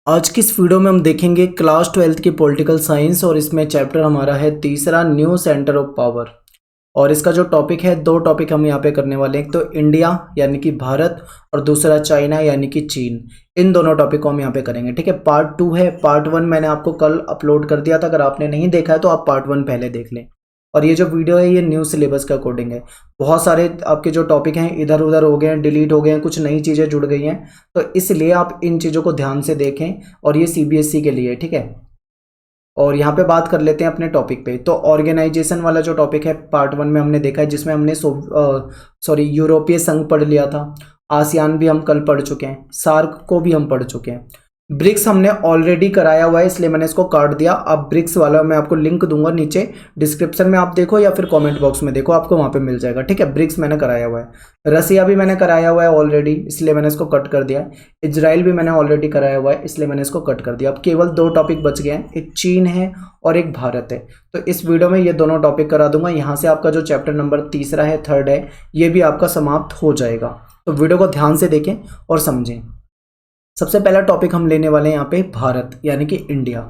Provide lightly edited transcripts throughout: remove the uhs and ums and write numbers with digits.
आज की इस वीडियो में हम देखेंगे क्लास 12th की पॉलिटिकल साइंस और इसमें चैप्टर हमारा है तीसरा न्यू सेंटर ऑफ पावर। और इसका जो टॉपिक है, दो टॉपिक हम यहाँ पे करने वाले हैं। एक तो इंडिया यानी कि भारत और दूसरा चाइना यानी कि चीन। इन दोनों टॉपिक को हम यहाँ पे करेंगे। ठीक है, पार्ट 2 है। पार्ट 1 मैंने आपको कल अपलोड कर दिया था, अगर आपने नहीं देखा है तो आप पार्ट 1 पहले देख लें। और ये जो वीडियो है ये न्यू सिलेबस के अकॉर्डिंग है। बहुत सारे आपके जो टॉपिक हैं इधर उधर हो गए हैं, डिलीट हो गए हैं, कुछ नई चीज़ें जुड़ गई हैं, तो इसलिए आप इन चीज़ों को ध्यान से देखें। और ये सीबीएसई के लिए, ठीक है। और यहाँ पे बात कर लेते हैं अपने टॉपिक पे। तो ऑर्गेनाइजेशन वाला जो टॉपिक है पार्ट 1 में हमने देखा है, जिसमें हमने यूरोपीय संघ पढ़ लिया था। आसियान भी हम कल पढ़ चुके हैं, सार्क को भी हम पढ़ चुके हैं। ब्रिक्स हमने ऑलरेडी कराया हुआ है, इसलिए मैंने इसको काट दिया। अब ब्रिक्स वाला मैं आपको लिंक दूंगा नीचे डिस्क्रिप्शन में, आप देखो या फिर कमेंट बॉक्स में देखो, आपको वहाँ पे मिल जाएगा। ठीक है, ब्रिक्स मैंने कराया हुआ है। रसिया भी मैंने कराया हुआ है ऑलरेडी, इसलिए मैंने इसको कट कर दिया। इजराइल भी मैंने ऑलरेडी कराया हुआ है, इसलिए मैंने इसको कट कर दिया। अब केवल दो टॉपिक बच गए हैं, एक चीन है और एक भारत है। तो इस वीडियो में ये दोनों टॉपिक करा दूंगा। यहाँ से आपका जो चैप्टर नंबर तीसरा है, थर्ड है, ये भी आपका समाप्त हो जाएगा। तो वीडियो को ध्यान से देखें और समझें। सबसे पहला टॉपिक हम लेने वाले हैं यहाँ पे भारत यानी कि इंडिया।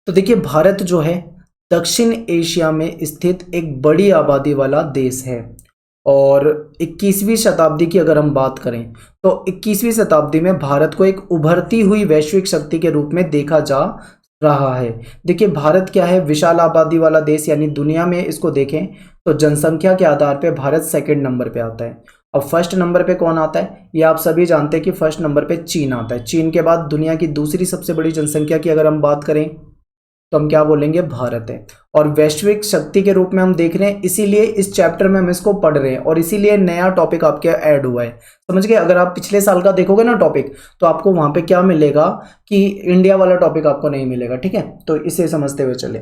तो देखिए, भारत जो है दक्षिण एशिया में स्थित एक बड़ी आबादी वाला देश है। और 21वीं शताब्दी की अगर हम बात करें तो 21वीं शताब्दी में भारत को एक उभरती हुई वैश्विक शक्ति के रूप में देखा जा रहा है। देखिए, भारत क्या है, विशाल आबादी वाला देश, यानी दुनिया में इसको देखें तो जनसंख्या के आधार पे भारत सेकंड नंबर पे आता है। अब फर्स्ट नंबर पे कौन आता है, ये आप सभी जानते हैं कि फर्स्ट नंबर पे चीन आता है। चीन के बाद दुनिया की दूसरी सबसे बड़ी जनसंख्या की अगर हम बात करें तो हम क्या बोलेंगे, भारत है। और वैश्विक शक्ति के रूप में हम देख रहे हैं, इसीलिए इस चैप्टर में हम इसको पढ़ रहे हैं और इसीलिए नया टॉपिक आपके ऐड हुआ है। समझ गए। अगर आप पिछले साल का देखोगे ना टॉपिक, तो आपको वहां पे क्या मिलेगा कि इंडिया वाला टॉपिक आपको नहीं मिलेगा। ठीक है, तो इसे समझते हुए चले।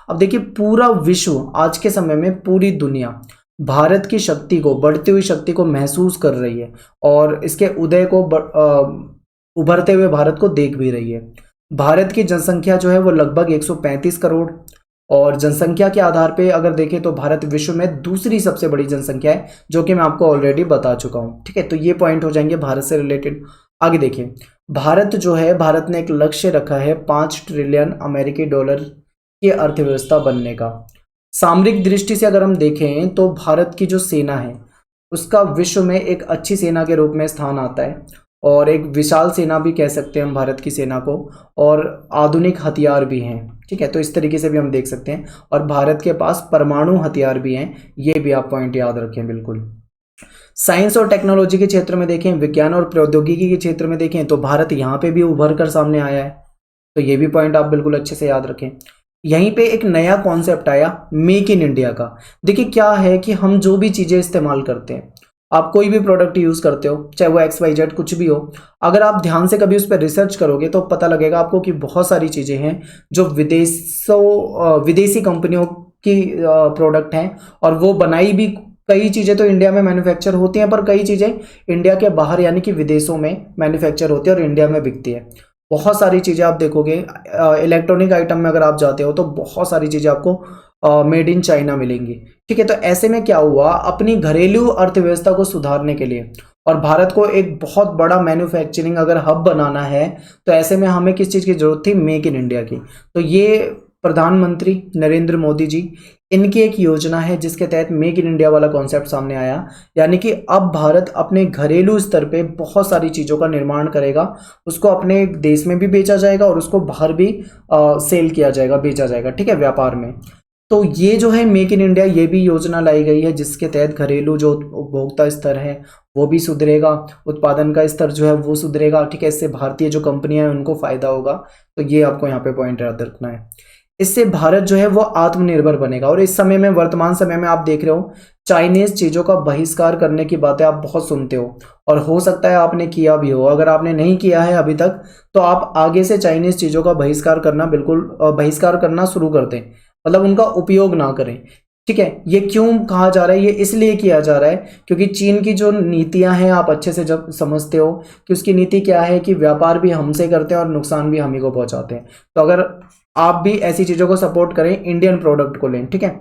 अब देखिए, पूरा विश्व आज के समय में, पूरी दुनिया भारत की शक्ति को, बढ़ती हुई शक्ति को महसूस कर रही है और इसके उदय को, उभरते हुए भारत को देख भी रही है। भारत की जनसंख्या जो है वो लगभग 135 करोड़। और जनसंख्या के आधार पे अगर देखें तो भारत विश्व में दूसरी सबसे बड़ी जनसंख्या है, जो कि मैं आपको ऑलरेडी बता चुका हूं। ठीक है, तो ये पॉइंट हो जाएंगे भारत से रिलेटेड। आगे देखिए, भारत जो है, भारत ने एक लक्ष्य रखा है 5 ट्रिलियन अमेरिकी डॉलर की अर्थव्यवस्था बनने का। सामरिक दृष्टि से अगर हम देखें तो भारत की जो सेना है उसका विश्व में एक अच्छी सेना के रूप में स्थान आता है और एक विशाल सेना भी कह सकते हैं हम भारत की सेना को, और आधुनिक हथियार भी हैं। ठीक है, तो इस तरीके से भी हम देख सकते हैं। और भारत के पास परमाणु हथियार भी हैं, ये भी आप पॉइंट याद रखें बिल्कुल। साइंस और टेक्नोलॉजी के क्षेत्र में देखें, विज्ञान और प्रौद्योगिकी के क्षेत्र में देखें तो भारत यहाँ पे भी उभर कर सामने आया है, तो ये भी पॉइंट आप बिल्कुल अच्छे से याद रखें। यहीं पे एक नया कॉन्सेप्ट आया, मेक इन इंडिया का। देखिए, क्या है कि हम जो भी चीजें इस्तेमाल करते हैं, आप कोई भी प्रोडक्ट यूज करते हो, चाहे वो XYZ कुछ भी हो, अगर आप ध्यान से कभी उस पर रिसर्च करोगे तो पता लगेगा आपको कि बहुत सारी चीजें हैं जो विदेशी कंपनियों की प्रोडक्ट हैं। और वो बनाई भी, कई चीजें तो इंडिया में मैन्युफैक्चर होती हैं, पर कई चीजें इंडिया के बाहर यानी कि विदेशों में मैन्युफैक्चर होती है और इंडिया में बिकती है। बहुत सारी चीज़ें आप देखोगे, इलेक्ट्रॉनिक आइटम में अगर आप जाते हो तो बहुत सारी चीज़ें आपको मेड इन चाइना मिलेंगी। ठीक है, तो ऐसे में क्या हुआ, अपनी घरेलू अर्थव्यवस्था को सुधारने के लिए और भारत को एक बहुत बड़ा मैन्युफैक्चरिंग अगर हब बनाना है, तो ऐसे में हमें किस चीज़ की जरूरत थी, मेक इन इंडिया की। तो ये प्रधानमंत्री नरेंद्र मोदी जी, इनकी एक योजना है जिसके तहत मेक इन इंडिया वाला कॉन्सेप्ट सामने आया। यानी कि अब भारत अपने घरेलू स्तर पे बहुत सारी चीज़ों का निर्माण करेगा, उसको अपने देश में भी बेचा जाएगा और उसको बाहर भी सेल किया जाएगा, बेचा जाएगा। ठीक है, व्यापार में। तो ये जो है मेक इन इंडिया, ये भी योजना लाई गई है जिसके तहत घरेलू जो उपभोक्ता स्तर है वो भी सुधरेगा, उत्पादन का स्तर जो है वो सुधरेगा। ठीक है, इससे भारतीय जो कंपनियां हैं उनको फायदा होगा। तो ये आपको यहाँ पे पॉइंट याद रखना है। इससे भारत जो है वो आत्मनिर्भर बनेगा। और इस समय में, वर्तमान समय में आप देख रहे हो, चाइनीज चीजों का बहिष्कार करने की बातें आप बहुत सुनते हो और हो सकता है आपने किया भी हो। अगर आपने नहीं किया है अभी तक तो आप आगे से चाइनीज चीजों का बहिष्कार करना, बिल्कुल बहिष्कार करना शुरू कर दें, मतलब उनका उपयोग ना करें। ठीक है, ये क्यों कहा जा रहा है, ये इसलिए किया जा रहा है क्योंकि चीन की जो नीतियां हैं आप अच्छे से जब समझते हो कि उसकी नीति क्या है कि व्यापार भी हमसे करते हैं और नुकसान भी हम ही को पहुंचाते हैं। तो अगर आप भी ऐसी चीज़ों को सपोर्ट करें, इंडियन प्रोडक्ट को लें, ठीक है,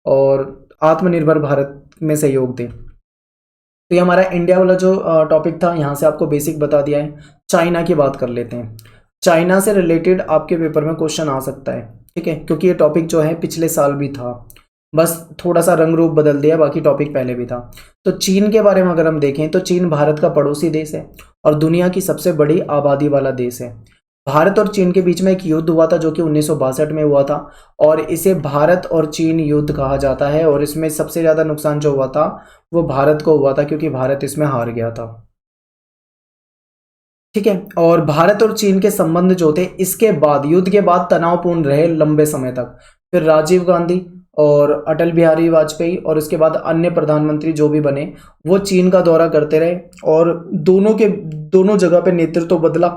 और आत्मनिर्भर भारत में सहयोग दें। तो ये हमारा इंडिया वाला जो टॉपिक था, यहाँ से आपको बेसिक बता दिया है। चाइना की बात कर लेते हैं। चाइना से रिलेटेड आपके पेपर में क्वेश्चन आ सकता है, ठीक है, क्योंकि ये टॉपिक जो है पिछले साल भी था, बस थोड़ा सा रंग रूप बदल दिया, बाकी टॉपिक पहले भी था। तो चीन के बारे में अगर हम देखें तो चीन भारत का पड़ोसी देश है और दुनिया की सबसे बड़ी आबादी वाला देश है। भारत और चीन के बीच में एक युद्ध हुआ था जो कि 1962 में हुआ था और इसे भारत और चीन युद्ध कहा जाता है, और इसमें सबसे ज़्यादा नुकसान जो हुआ था वो भारत को हुआ था क्योंकि भारत इसमें हार गया था, ठीक है। और भारत और चीन के संबंध जो थे इसके बाद, युद्ध के बाद, तनावपूर्ण रहे लंबे समय तक। फिर राजीव गांधी और अटल बिहारी वाजपेयी और उसके बाद अन्य प्रधानमंत्री जो भी बने वो चीन का दौरा करते रहे और दोनों जगह पे नेतृत्व बदला,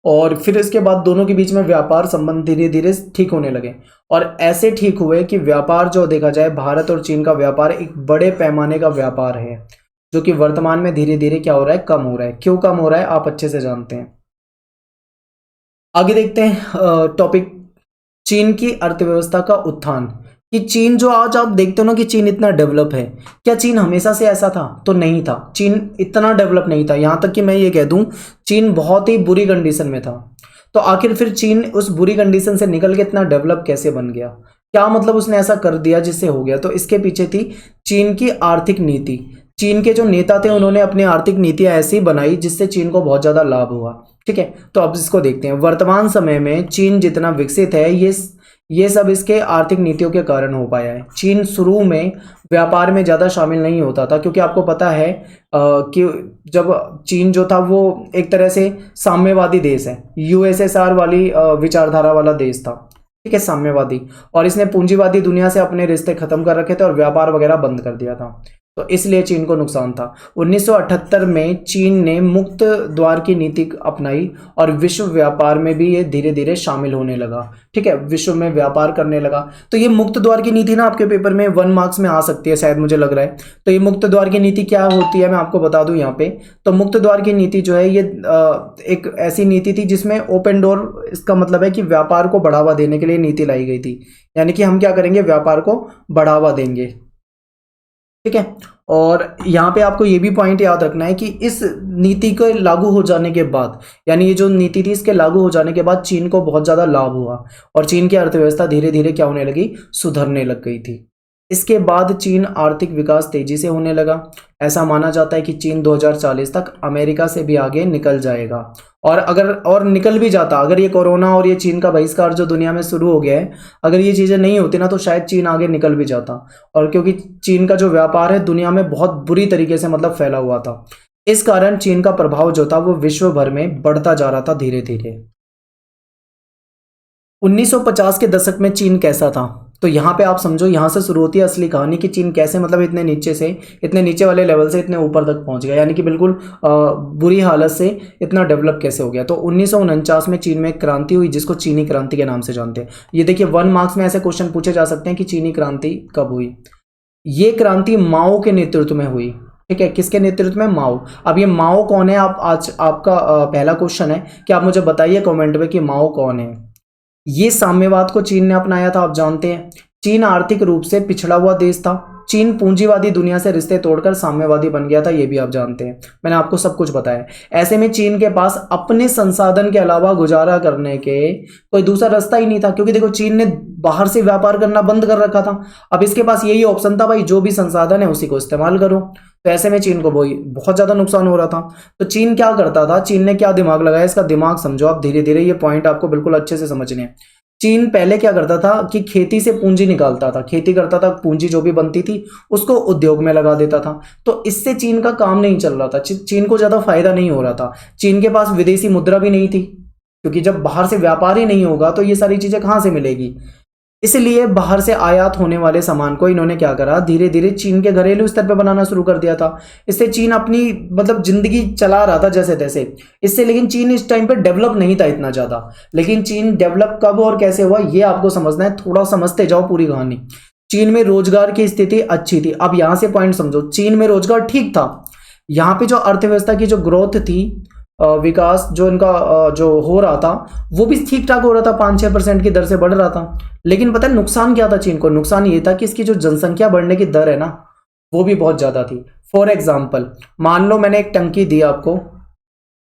और फिर इसके बाद दोनों के बीच में व्यापार संबंध धीरे धीरे ठीक होने लगे। और ऐसे ठीक हुए कि व्यापार जो देखा जाए, भारत और चीन का व्यापार एक बड़े पैमाने का व्यापार है जो कि वर्तमान में धीरे धीरे क्या हो रहा है, कम हो रहा है। क्यों कम हो रहा है आप अच्छे से जानते हैं। आगे देखते हैं टॉपिक, चीन की अर्थव्यवस्था का उत्थान। कि चीन जो आज आप देखते हो ना कि चीन इतना डेवलप है, क्या चीन हमेशा से ऐसा था? तो नहीं था, चीन इतना डेवलप नहीं था। यहां तक कि मैं ये कह दूं चीन बहुत ही बुरी कंडीशन में था। तो आखिर फिर चीन उस बुरी कंडीशन से निकल के इतना डेवलप कैसे बन गया? क्या मतलब उसने ऐसा कर दिया जिससे हो गया? तो इसके पीछे थी चीन की आर्थिक नीति। चीन के जो नेता थे उन्होंने अपनी आर्थिक नीतियां ऐसी बनाई जिससे चीन को बहुत ज्यादा लाभ हुआ, ठीक है। तो अब इसको देखते हैं। वर्तमान समय में चीन जितना विकसित है ये सब इसके आर्थिक नीतियों के कारण हो पाया है। चीन शुरू में व्यापार में ज़्यादा शामिल नहीं होता था क्योंकि आपको पता है कि जब चीन जो था वो एक तरह से साम्यवादी देश है, यूएसएसआर वाली विचारधारा वाला देश था, ठीक है, साम्यवादी। और इसने पूंजीवादी दुनिया से अपने रिश्ते खत्म कर रखे थे और व्यापार वगैरह बंद कर दिया था, तो इसलिए चीन को नुकसान था। 1978 में चीन ने मुक्त द्वार की नीति अपनाई और विश्व व्यापार में भी ये धीरे धीरे शामिल होने लगा, ठीक है, विश्व में व्यापार करने लगा। तो ये मुक्त द्वार की नीति ना आपके पेपर में 1 मार्क्स में आ सकती है शायद, मुझे लग रहा है। तो ये मुक्त द्वार की नीति क्या होती है मैं आपको बता दूं यहाँ पे। तो मुक्त द्वार की नीति जो है ये एक ऐसी नीति थी जिसमें ओपन डोर, इसका मतलब है कि व्यापार को बढ़ावा देने के लिए नीति लाई गई थी। यानी कि हम क्या करेंगे, व्यापार को बढ़ावा देंगे, ठीक है। और यहाँ पे आपको ये भी पॉइंट याद रखना है कि इस नीति के लागू हो जाने के बाद, यानी ये जो नीति थी इसके लागू हो जाने के बाद चीन को बहुत ज़्यादा लाभ हुआ और चीन की अर्थव्यवस्था धीरे धीरे क्या होने लगी, सुधरने लग गई थी। इसके बाद चीन आर्थिक विकास तेजी से होने लगा। ऐसा माना जाता है कि चीन 2040 तक अमेरिका से भी आगे निकल जाएगा। और निकल भी जाता, अगर ये कोरोना और ये चीन का बहिष्कार जो दुनिया में शुरू हो गया है, अगर ये चीज़ें नहीं होती ना तो शायद चीन आगे निकल भी जाता। और क्योंकि चीन का जो व्यापार है दुनिया में बहुत बुरी तरीके से मतलब फैला हुआ था, इस कारण चीन का प्रभाव जो था वो विश्व भर में बढ़ता जा रहा था धीरे धीरे। 1950 के दशक में चीन कैसा था? तो यहाँ पे आप समझो, यहाँ से शुरू होती है असली कहानी कि चीन कैसे मतलब इतने नीचे वाले लेवल से इतने ऊपर तक पहुँच गया, यानी कि बिल्कुल बुरी हालत से इतना डेवलप कैसे हो गया। तो 1949 में चीन में एक क्रांति हुई जिसको चीनी क्रांति के नाम से जानते हैं। ये देखिए 1 मार्क्स में ऐसे क्वेश्चन पूछे जा सकते हैं कि चीनी क्रांति कब हुई। ये क्रांति माओ के नेतृत्व में हुई, ठीक है। किसके नेतृत्व में? माओ। अब ये माओ कौन है? आप आज आपका पहला क्वेश्चन है कि आप मुझे बताइए कमेंट में कि माओ कौन है। ये साम्यवाद को चीन ने अपनाया था, आप जानते हैं। चीन आर्थिक रूप से पिछड़ा हुआ देश था। चीन पूंजीवादी दुनिया से रिश्ते तोड़कर साम्यवादी बन गया था, ये भी आप जानते हैं। मैंने आपको सब कुछ बताया। ऐसे में चीन के पास अपने संसाधन के अलावा गुजारा करने के कोई दूसरा रास्ता ही नहीं था, क्योंकि देखो चीन ने बाहर से व्यापार करना बंद कर रखा था। अब इसके पास यही ऑप्शन था, भाई जो भी संसाधन है उसी को इस्तेमाल करो। तो ऐसे में चीन को बहुत ज्यादा नुकसान हो रहा था। तो चीन क्या करता था, चीन ने क्या दिमाग लगाया, इसका दिमाग समझो आप धीरे धीरे, ये पॉइंट आपको बिल्कुल अच्छे से समझने हैं। चीन पहले क्या करता था कि खेती से पूंजी निकालता था, खेती करता था, पूंजी जो भी बनती थी उसको उद्योग में लगा देता था। तो इससे चीन का काम नहीं चल रहा था, चीन को ज्यादा फायदा नहीं हो रहा था। चीन के पास विदेशी मुद्रा भी नहीं थी, क्योंकि जब बाहर से व्यापार ही नहीं होगा तो ये सारी चीजें कहाँ से मिलेगी। इसलिए बाहर से आयात होने वाले सामान को इन्होंने क्या करा, धीरे धीरे चीन के घरेलू स्तर पर बनाना शुरू कर दिया था। इससे चीन अपनी मतलब जिंदगी चला रहा था जैसे तैसे इससे। लेकिन चीन इस टाइम पे डेवलप नहीं था इतना ज्यादा। लेकिन चीन डेवलप कब और कैसे हुआ ये आपको समझना है, थोड़ा समझते जाओ पूरी कहानी। चीन में रोजगार की स्थिति अच्छी थी। अब यहां से पॉइंट समझो, चीन में रोजगार ठीक था। यहाँ पे जो अर्थव्यवस्था की जो ग्रोथ थी, विकास जो इनका जो हो रहा था वो भी ठीक ठाक हो रहा था, 5-6% की दर से बढ़ रहा था। लेकिन पता है नुकसान क्या था चीन को? नुकसान ये था कि इसकी जो जनसंख्या बढ़ने की दर है ना वो भी बहुत ज्यादा थी। फॉर एग्जाम्पल मान लो मैंने एक टंकी दी आपको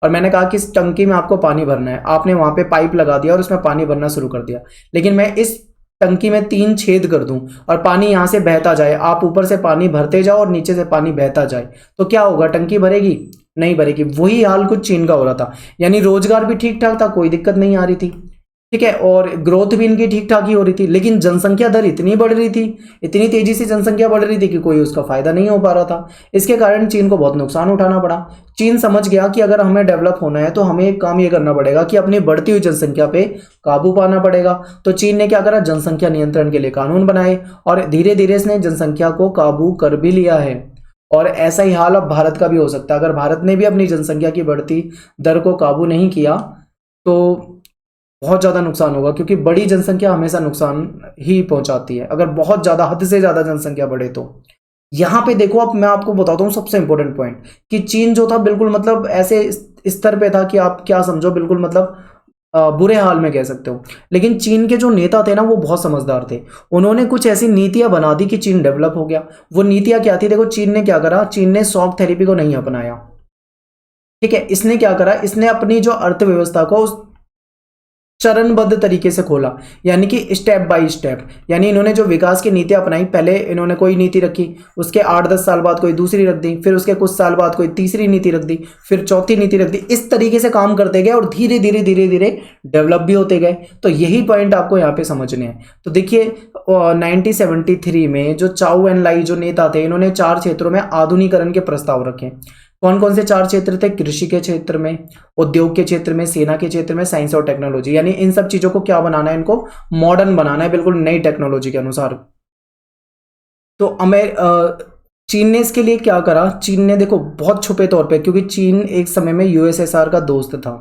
और मैंने कहा कि इस टंकी में आपको पानी भरना है, आपने वहां पे पाइप लगा दिया और उसमें पानी भरना शुरू कर दिया, लेकिन मैं इस टंकी में 3 छेद कर दूं और पानी यहां से बहता जाए, आप ऊपर से पानी भरते जाओ और नीचे से पानी बहता जाए, तो क्या होगा? टंकी भरेगी? नहीं भरेगी। वही हाल कुछ चीन का हो रहा था। यानी रोजगार भी ठीक ठाक था, कोई दिक्कत नहीं आ रही थी, ठीक है, और ग्रोथ भी इनकी ठीक ठाक ही हो रही थी, लेकिन जनसंख्या दर इतनी बढ़ रही थी, इतनी तेजी से जनसंख्या बढ़ रही थी कि कोई उसका फायदा नहीं हो पा रहा था। इसके कारण चीन को बहुत नुकसान उठाना पड़ा। चीन समझ गया कि अगर हमें डेवलप होना है तो हमें एक काम ये करना पड़ेगा कि अपनी बढ़ती हुई जनसंख्या पे काबू पाना पड़ेगा। तो चीन ने क्या करा? जनसंख्या नियंत्रण के लिए कानून बनाए और धीरे धीरे इसने जनसंख्या को काबू कर भी लिया है। और ऐसा ही हाल अब भारत का भी हो सकता है। अगर भारत ने भी अपनी जनसंख्या की बढ़ती दर को काबू नहीं किया तो बहुत ज़्यादा नुकसान होगा, क्योंकि बड़ी जनसंख्या हमेशा नुकसान ही पहुंचाती है, अगर बहुत ज़्यादा हद से ज़्यादा जनसंख्या बढ़े तो। यहाँ पे देखो, अब मैं आपको बताता हूँ सबसे इंपॉर्टेंट पॉइंट कि चीन जो था बिल्कुल मतलब ऐसे स्तर पे था कि आप क्या समझो, बिल्कुल मतलब बुरे हाल में कह सकते हो। लेकिन चीन के जो नेता थे ना, वो बहुत समझदार थे। उन्होंने कुछ ऐसी नीतियां बना दी कि चीन डेवलप हो गया। वो नीतियां क्या थी? देखो, चीन ने क्या करा? चीन ने शॉक थेरेपी को नहीं अपनाया, ठीक है। इसने क्या करा? इसने अपनी जो अर्थव्यवस्था को उस चरणबद्ध तरीके से खोला, यानी कि स्टेप बाय स्टेप। यानी इन्होंने जो विकास की नीतियां अपनाई, पहले इन्होंने कोई नीति रखी, उसके 8-10 साल बाद कोई दूसरी रख दी, फिर उसके कुछ साल बाद कोई तीसरी नीति रख दी, फिर चौथी नीति रख दी। इस तरीके से काम करते गए और धीरे धीरे धीरे धीरे डेवलप भी होते गए। तो यही पॉइंट आपको यहाँ पे समझने हैं। तो देखिए 1973 में जो चाउ एन लाई जो नेता थे, इन्होंने 4 क्षेत्रों में आधुनिकीकरण के प्रस्ताव रखे। कौन कौन से 4 क्षेत्र थे? कृषि के क्षेत्र में, उद्योग के क्षेत्र में, सेना के क्षेत्र में, साइंस और टेक्नोलॉजी। यानी इन सब चीजों को क्या बनाना है? इनको मॉडर्न बनाना है, बिल्कुल नई टेक्नोलॉजी के अनुसार। तो चीन ने इसके लिए क्या करा? चीन ने देखो बहुत छुपे तौर पे, क्योंकि चीन एक समय में यूएसएसआर का दोस्त था।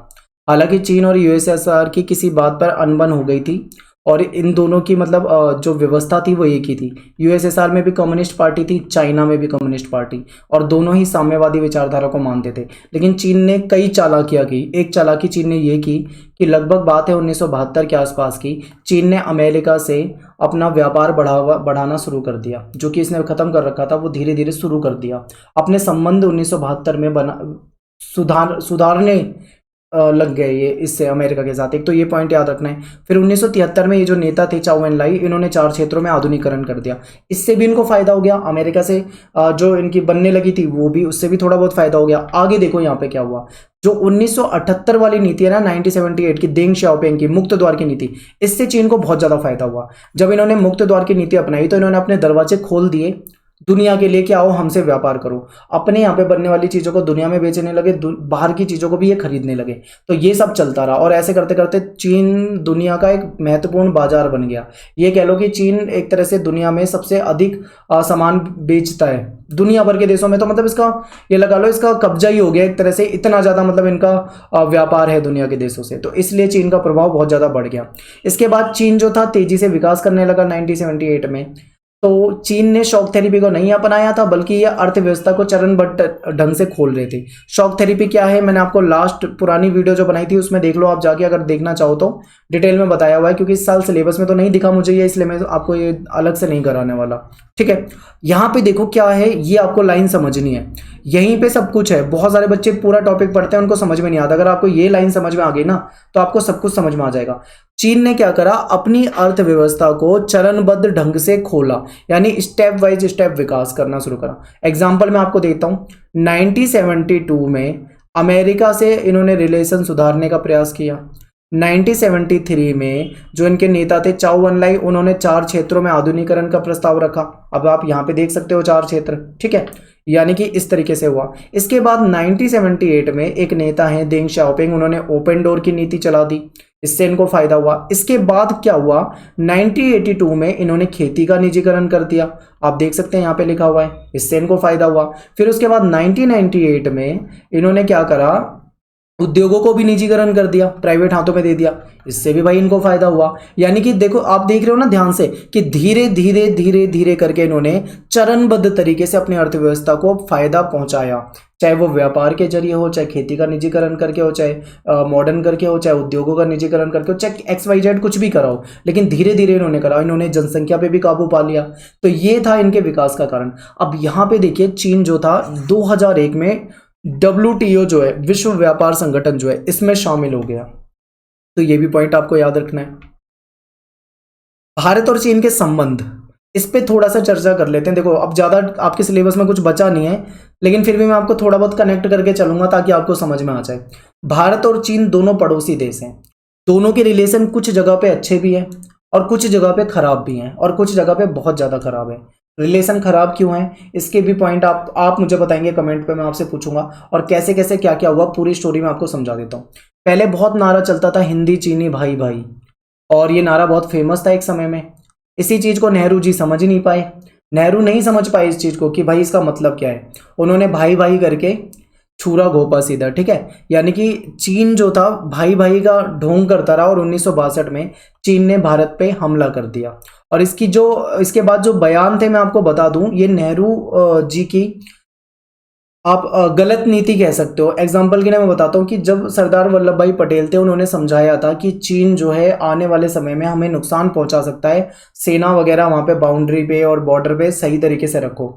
हालांकि चीन और यूएसएसआर की किसी बात पर अनबन हो गई थी और इन दोनों की मतलब जो व्यवस्था थी वो एक ही थी। यूएसएसआर में भी कम्युनिस्ट पार्टी थी, चाइना में भी कम्युनिस्ट पार्टी, और दोनों ही साम्यवादी विचारधारा को मानते थे। लेकिन चीन ने कई चालाकियां की। एक चालाकी चीन ने ये की कि लगभग बात है 1972 के आसपास की, चीन ने अमेरिका से अपना व्यापार बढ़ाना शुरू कर दिया। जो कि इसने खत्म कर रखा था वो धीरे धीरे शुरू कर दिया। अपने संबंध 1972 में सुधारने लग गए ये इससे अमेरिका के साथ। एक तो ये पॉइंट याद रखना है। फिर 1973 में ये जो नेता थे चाउ एन लाई, इन्होंने 4 क्षेत्रों में आधुनिकीकरण कर दिया। इससे भी इनको फायदा हो गया। अमेरिका से जो इनकी बनने लगी थी वो भी, उससे भी थोड़ा बहुत फायदा हो गया। आगे देखो यहाँ पे क्या हुआ। जो 1978 वाली नीति है ना, 1978 की देंग शाओपिंग की मुक्त द्वार की नीति, इससे चीन को बहुत ज्यादा फायदा हुआ। जब इन्होंने मुक्त द्वार की नीति अपनाई तो इन्होंने अपने दरवाजे खोल दिए दुनिया के लिए कि आओ हमसे व्यापार करो। अपने यहाँ पे बनने वाली चीजों को दुनिया में बेचने लगे, बाहर की चीजों को भी ये खरीदने लगे। तो ये सब चलता रहा और ऐसे करते करते चीन दुनिया का एक महत्वपूर्ण बाजार बन गया। ये कह लो कि चीन एक तरह से दुनिया में सबसे अधिक सामान बेचता है दुनिया भर के देशों में। तो मतलब इसका ये लगा लो, इसका कब्जा ही हो गया एक तरह से, इतना ज्यादा मतलब इनका व्यापार है दुनिया के देशों से। तो इसलिए चीन का प्रभाव बहुत ज्यादा बढ़ गया। इसके बाद चीन जो था तेजी से विकास करने लगा 1978 में। तो चीन ने शॉक थेरेपी को नहीं अपनाया था, बल्कि ये अर्थव्यवस्था को चरणबद्ध ढंग से खोल रहे थे। शॉक थेरेपी क्या है? मैंने आपको लास्ट पुरानी वीडियो जो बनाई थी उसमें देख लो आप जाके, अगर देखना चाहो तो डिटेल में बताया हुआ है। क्योंकि इस साल सिलेबस में तो नहीं दिखा मुझे ये, इसलिए मैं आपको ये अलग से नहीं कराने वाला, ठीक है। यहाँ पे देखो क्या है, ये आपको लाइन समझनी है, यहीं पे सब कुछ है। बहुत सारे बच्चे पूरा टॉपिक पढ़ते हैं, उनको समझ में नहीं आता। अगर आपको ये लाइन समझ में आ गई ना तो आपको सब कुछ समझ में आ जाएगा। चीन ने क्या करा? अपनी अर्थव्यवस्था को चरणबद्ध ढंग से खोला, यानी स्टेप वाइज स्टेप विकास करना शुरू करा। एग्जाम्पल मैं आपको देता हूं। 1972 में अमेरिका से इन्होंने रिलेशन सुधारने का प्रयास किया। 1973 में जो इनके नेता थे चाउ एन लाई, उन्होंने 4 क्षेत्रों में आधुनिकीकरण का प्रस्ताव रखा। अब आप यहाँ पे देख सकते हो 4 क्षेत्र, ठीक है। यानी कि इस तरीके से हुआ। इसके बाद 1978 में एक नेता है देंग शाओपिंग, उन्होंने ओपन डोर की नीति चला दी, इससे इनको फायदा हुआ। इसके बाद क्या हुआ? 1982 में इन्होंने खेती का निजीकरण कर दिया, आप देख सकते हैं यहाँ पे लिखा हुआ है, इससे इनको फायदा हुआ। फिर उसके बाद 1998 में इन्होंने क्या करा? उद्योगों को भी निजीकरण कर दिया, प्राइवेट हाथों में दे दिया, इससे भी भाई इनको फायदा हुआ। यानी कि देखो आप देख रहे हो ना ध्यान से कि धीरे धीरे धीरे धीरे करके इन्होंने चरणबद्ध तरीके से अपनी अर्थव्यवस्था को फायदा पहुंचाया। चाहे वो व्यापार के जरिए हो, चाहे खेती का निजीकरण करके हो, चाहे मॉडर्न करके हो, चाहे उद्योगों का निजीकरण करके हो, चाहे XYZ कुछ भी करा हो, लेकिन धीरे धीरे इन्होंने करा। इन्होंने जनसंख्या पे भी काबू पा लिया। तो ये था इनके विकास का कारण। अब यहाँ पे देखिए चीन जो था 2001 में WTO जो है, विश्व व्यापार संगठन जो है, इसमें शामिल हो गया। तो ये भी पॉइंट आपको याद रखना है। भारत और चीन के संबंध, इस पे थोड़ा सा चर्चा कर लेते हैं। देखो अब ज्यादा आपके सिलेबस में कुछ बचा नहीं है, लेकिन फिर भी मैं आपको थोड़ा बहुत कनेक्ट करके चलूंगा ताकि आपको समझ में आ जाए। भारत और चीन दोनों पड़ोसी देश हैं। दोनों के रिलेशन कुछ जगह पे अच्छे भी हैं और कुछ जगह पे खराब भी हैं, और कुछ जगह पे बहुत ज्यादा खराब है। रिलेशन खराब क्यों है, इसके भी पॉइंट आप मुझे बताएंगे कमेंट पे, मैं आपसे पूछूंगा। और कैसे कैसे क्या क्या हुआ, पूरी स्टोरी में आपको समझा देता हूँ। पहले बहुत नारा चलता था हिंदी चीनी भाई भाई, और ये नारा बहुत फेमस था एक समय में। इसी चीज को नेहरू जी समझ ही नहीं पाए। नेहरू नहीं समझ पाए इस चीज को कि भाई इसका मतलब क्या है। उन्होंने भाई भाई करके छुरा घोपा सीधा, ठीक है। यानी कि चीन जो था भाई भाई का ढोंग करता रहा, और 1962 में चीन ने भारत पे हमला कर दिया। और इसके बाद जो बयान थे मैं आपको बता दूं, ये नेहरू जी की आप गलत नीति कह सकते हो। एग्जाम्पल के लिए मैं बताता हूँ कि जब सरदार वल्लभ भाई पटेल थे, उन्होंने समझाया था कि चीन जो है आने वाले समय में हमें नुकसान पहुंचा सकता है, सेना वगैरह वहां पे बाउंड्री पे और बॉर्डर पे सही तरीके से रखो।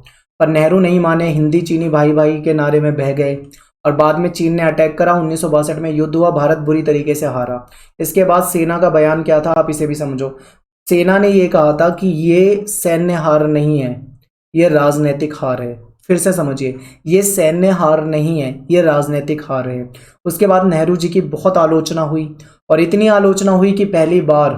पर नेहरू नहीं माने, हिंदी चीनी भाई भाई के नारे में बह गए, और बाद में चीन ने अटैक करा। 1962 में युद्ध हुआ, भारत बुरी तरीके से हारा। इसके बाद सेना का बयान क्या था, आप इसे भी समझो। सेना ने ये कहा था कि ये सैन्य हार नहीं है, ये राजनीतिक हार है। फिर से समझिए, ये सैन्य हार नहीं है, ये राजनीतिक हार है। उसके बाद नेहरू जी की बहुत आलोचना हुई, और इतनी आलोचना हुई कि पहली बार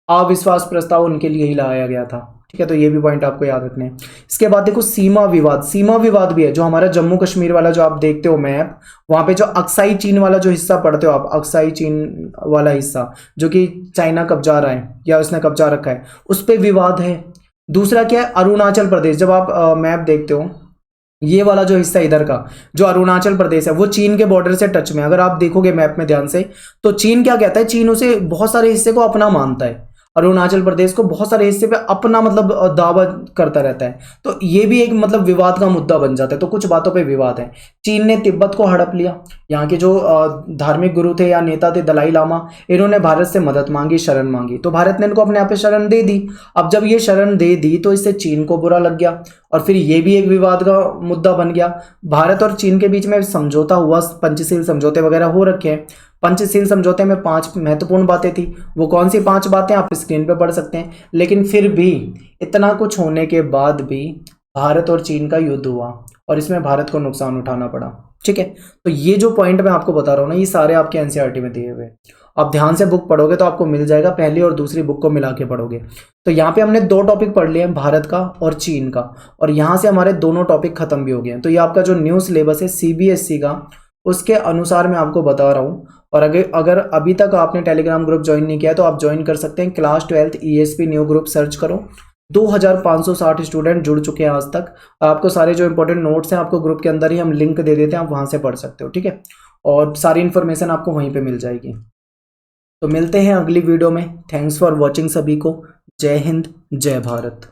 अविश्वास प्रस्ताव उनके लिए ही लाया गया था, ठीक है। तो ये भी पॉइंट आपको याद रखने हैं। इसके बाद देखो सीमा विवाद, सीमा विवाद भी है। जो हमारा जम्मू कश्मीर वाला जो आप देखते हो मैप, वहां पे जो अक्साई चीन वाला जो हिस्सा पढ़ते हो आप, अक्साई चीन वाला हिस्सा जो कि चाइना कब्जा रहा है या उसने कब्जा रखा है, उस पर विवाद है। दूसरा क्या है, अरुणाचल प्रदेश। जब आप मैप देखते हो, ये वाला जो हिस्सा इधर का जो अरुणाचल प्रदेश है, वो चीन के बॉर्डर से टच में। अगर आप देखोगे मैप में ध्यान से, तो चीन क्या कहता है, चीन उसे बहुत सारे हिस्से को अपना मानता है। अरुणाचल प्रदेश को बहुत सारे हिस्से पे अपना मतलब दावा करता रहता है। तो ये भी एक मतलब विवाद का मुद्दा बन जाता है। तो कुछ बातों पे विवाद है। चीन ने तिब्बत को हड़प लिया। यहाँ के जो धार्मिक गुरु थे या नेता थे, दलाई लामा, इन्होंने भारत से मदद मांगी, शरण मांगी, तो भारत ने इनको अपने आप पे शरण दे दी। अब जब ये शरण दे दी तो इससे चीन को बुरा लग गया, और फिर ये भी एक विवाद का मुद्दा बन गया। भारत और चीन के बीच में समझौता हुआ, पंचशील समझौते वगैरह हो रखे हैं। पंचशील समझौते में 5 महत्वपूर्ण बातें थी। वो कौन सी 5 बातें आप स्क्रीन पे पढ़ सकते हैं। लेकिन फिर भी इतना कुछ होने के बाद भी भारत और चीन का युद्ध हुआ, और इसमें भारत को नुकसान उठाना पड़ा, ठीक है। तो ये जो पॉइंट मैं आपको बता रहा हूँ ना, ये सारे आपके एनसीईआरटी में दिए हुए। आप ध्यान से बुक पढ़ोगे तो आपको मिल जाएगा, पहली और दूसरी बुक को मिला के पढ़ोगे। तो यहाँ पे हमने 2 टॉपिक पढ़ लिए हैं, भारत का और चीन का, और यहाँ से हमारे दोनों टॉपिक खत्म भी हो गए हैं। तो ये आपका जो न्यू सिलेबस है CBSE का, उसके अनुसार मैं आपको बता रहा हूँ। और अगर अभी तक आपने टेलीग्राम ग्रुप ज्वाइन नहीं किया तो आप ज्वाइन कर सकते हैं। Class 12 ESP new group search करो, 2560 स्टूडेंट जुड़ चुके हैं आज तक। आपको सारे जो इंपॉर्टेंट नोट्स हैं आपको ग्रुप के अंदर ही हम लिंक दे देते हैं, आप वहां से पढ़ सकते हो, ठीक है। और सारी इन्फॉर्मेशन आपको वहीं पे मिल जाएगी। तो मिलते हैं अगली वीडियो में। थैंक्स फॉर वॉचिंग सभी को। जय हिंद, जय भारत।